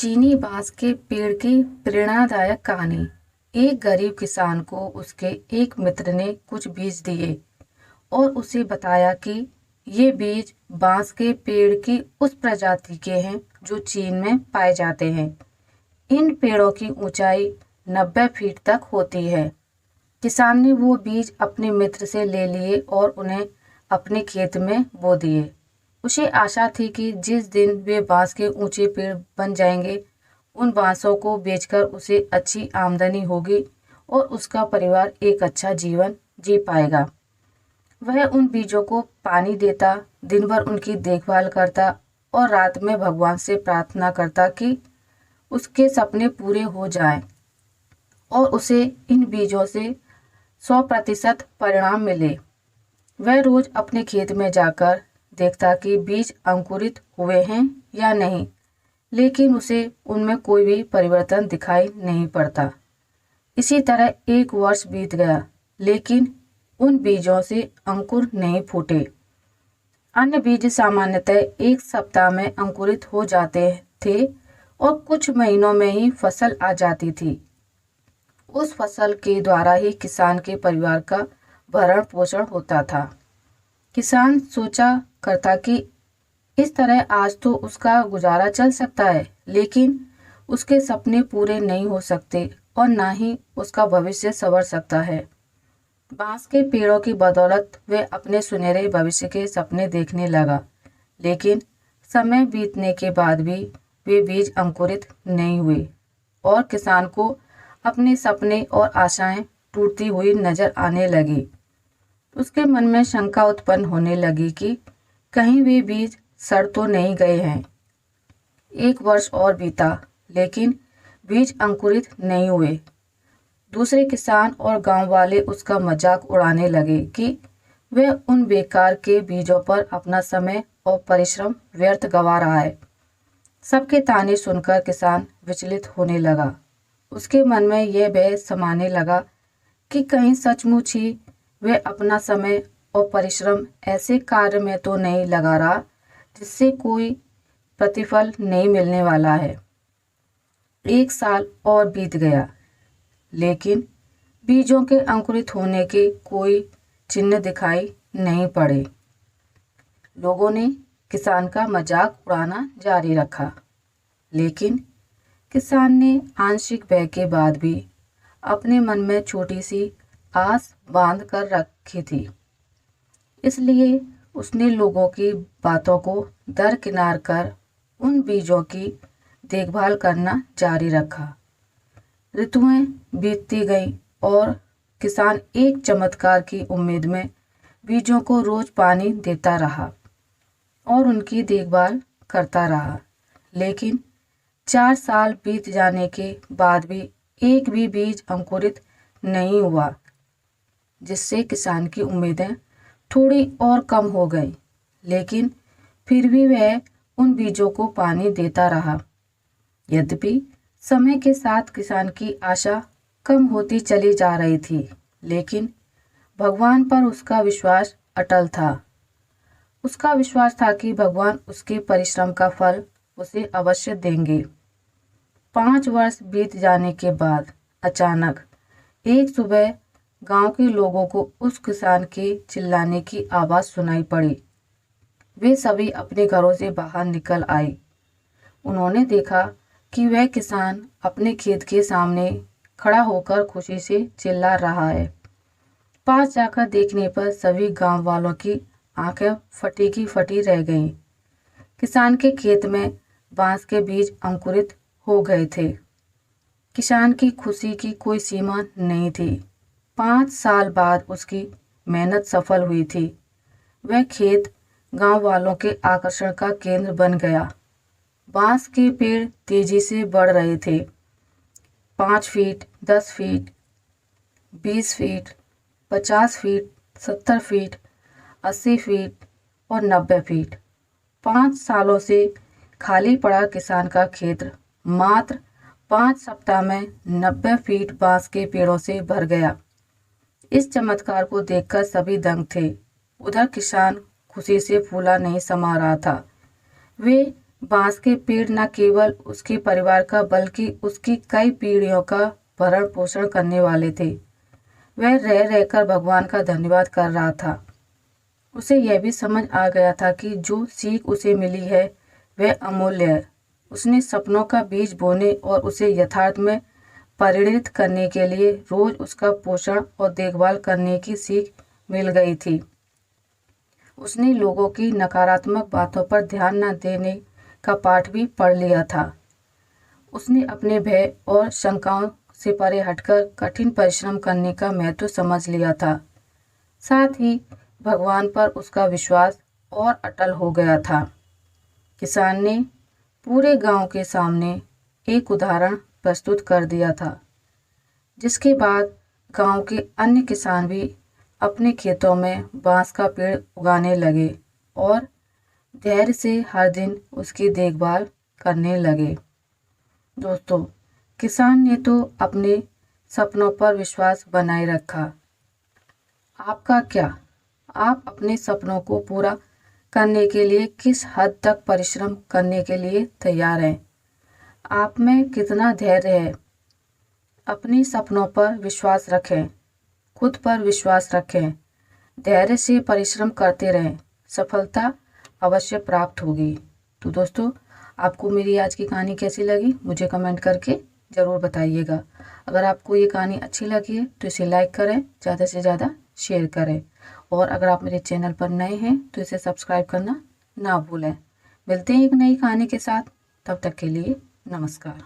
चीनी बांस के पेड़ की प्रेरणादायक कहानी। एक गरीब किसान को उसके एक मित्र ने कुछ बीज दिए और उसे बताया कि ये बीज बांस के पेड़ की उस प्रजाति के हैं जो चीन में पाए जाते हैं। इन पेड़ों की ऊंचाई 90 फीट तक होती है। किसान ने वो बीज अपने मित्र से ले लिए और उन्हें अपने खेत में बो दिए। उसे आशा थी कि जिस दिन वे बांस के ऊंचे पेड़ बन जाएंगे, उन बांसों को बेचकर उसे अच्छी आमदनी होगी और उसका परिवार एक अच्छा जीवन जी पाएगा। वह उन बीजों को पानी देता, दिन भर उनकी देखभाल करता और रात में भगवान से प्रार्थना करता कि उसके सपने पूरे हो जाएं और उसे इन बीजों से 100% परिणाम मिले। वह रोज अपने खेत में जाकर देखता कि बीज अंकुरित हुए हैं या नहीं, लेकिन उसे उनमें कोई भी परिवर्तन दिखाई नहीं पड़ता। इसी तरह एक वर्ष बीत गया, लेकिन उन बीजों से अंकुर नहीं फूटे। अन्य बीज सामान्यतः एक सप्ताह में अंकुरित हो जाते थे और कुछ महीनों में ही फसल आ जाती थी। उस फसल के द्वारा ही किसान के परिवार का भरण पोषण होता था। किसान सोचा करता कि इस तरह आज तो उसका गुजारा चल सकता है, लेकिन उसके सपने पूरे नहीं हो सकते और ना ही उसका भविष्य संवर सकता है। बांस के पेड़ों की बदौलत वे अपने सुनहरे भविष्य के सपने देखने लगा, लेकिन समय बीतने के बाद भी वे बीज अंकुरित नहीं हुए और किसान को अपने सपने और आशाएं टूटती हुई नजर आने लगी। उसके मन में शंका उत्पन्न होने लगी कि कहीं वे बीज सड़ तो नहीं गए हैं। एक वर्ष और बीता, लेकिन बीज अंकुरित नहीं हुए। दूसरे किसान और गांव वाले उसका मजाक उड़ाने लगे कि वह उन बेकार के बीजों पर अपना समय और परिश्रम व्यर्थ गंवा रहा है। सबके ताने सुनकर किसान विचलित होने लगा। उसके मन में यह भय समाने लगा कि कहीं सचमुच ही वह अपना समय और परिश्रम ऐसे कार्य में तो नहीं लगा रहा जिससे कोई प्रतिफल नहीं मिलने वाला है। एक साल और बीत गया, लेकिन बीजों के अंकुरित होने के कोई चिन्ह दिखाई नहीं पड़े। लोगों ने किसान का मजाक उड़ाना जारी रखा, लेकिन किसान ने आंशिक भय के बाद भी अपने मन में छोटी सी आस बांध कर रखी थी। इसलिए उसने लोगों की बातों को दरकिनार कर उन बीजों की देखभाल करना जारी रखा। ऋतुएं बीतती गईं और किसान एक चमत्कार की उम्मीद में बीजों को रोज पानी देता रहा और उनकी देखभाल करता रहा। लेकिन 4 साल बीत जाने के बाद भी एक भी बीज अंकुरित नहीं हुआ, जिससे किसान की उम्मीदें थोड़ी और कम हो गई। लेकिन फिर भी वह उन बीजों को पानी देता रहा। यद्यपि समय के साथ किसान की आशा कम होती चली जा रही थी, लेकिन भगवान पर उसका विश्वास अटल था। उसका विश्वास था कि भगवान उसके परिश्रम का फल उसे अवश्य देंगे। 5 वर्ष बीत जाने के बाद अचानक एक सुबह गांव के लोगों को उस किसान के चिल्लाने की आवाज़ सुनाई पड़ी। वे सभी अपने घरों से बाहर निकल आए। उन्होंने देखा कि वह किसान अपने खेत के सामने खड़ा होकर खुशी से चिल्ला रहा है। पास जाकर देखने पर सभी गांव वालों की आंखें फटी की फटी रह गईं। किसान के खेत में बांस के बीज अंकुरित हो गए थे। किसान की खुशी की कोई सीमा नहीं थी। 5 साल बाद उसकी मेहनत सफल हुई थी। वह खेत गांव वालों के आकर्षण का केंद्र बन गया। बांस के पेड़ तेजी से बढ़ रहे थे। 5 feet, 10 feet, 20 feet, 50 feet, 70 feet, 80 feet और 90 फीट। 5 सालों से खाली पड़ा किसान का क्षेत्र मात्र 5 सप्ताह में 90 फीट बांस के पेड़ों से भर गया। इस चमत्कार को देखकर सभी दंग थे। उधर किसान खुशी से फूला नहीं समा रहा था। वे बांस के पेड़ न केवल उसके परिवार का बल्कि उसकी कई पीढ़ियों का भरण पोषण करने वाले थे। वह रह रहकर भगवान का धन्यवाद कर रहा था। उसे यह भी समझ आ गया था कि जो सीख उसे मिली है वह अमूल्य है। उसने सपनों का बीज बोने और उसे यथार्थ में परिणित करने के लिए रोज उसका पोषण और देखभाल करने की सीख मिल गई थी। उसने लोगों की नकारात्मक बातों पर ध्यान न देने का पाठ भी पढ़ लिया था। उसने अपने भय और शंकाओं से परे हटकर कठिन परिश्रम करने का महत्व समझ लिया था। साथ ही भगवान पर उसका विश्वास और अटल हो गया था। किसान ने पूरे गांव के सामने एक उदाहरण प्रस्तुत कर दिया था, जिसके बाद गांव के अन्य किसान भी अपने खेतों में बांस का पेड़ उगाने लगे और धैर्य से हर दिन उसकी देखभाल करने लगे। दोस्तों, किसान ने तो अपने सपनों पर विश्वास बनाए रखा। आपका क्या? आप अपने सपनों को पूरा करने के लिए किस हद तक परिश्रम करने के लिए तैयार हैं? आप में कितना धैर्य है? अपने सपनों पर विश्वास रखें, खुद पर विश्वास रखें, धैर्य से परिश्रम करते रहें, सफलता अवश्य प्राप्त होगी। तो दोस्तों, आपको मेरी आज की कहानी कैसी लगी मुझे कमेंट करके ज़रूर बताइएगा। अगर आपको ये कहानी अच्छी लगी है तो इसे लाइक करें, ज़्यादा से ज़्यादा शेयर करें और अगर आप मेरे चैनल पर नए हैं तो इसे सब्सक्राइब करना ना भूलें। मिलते हैं एक नई कहानी के साथ, तब तक के लिए नमस्कार।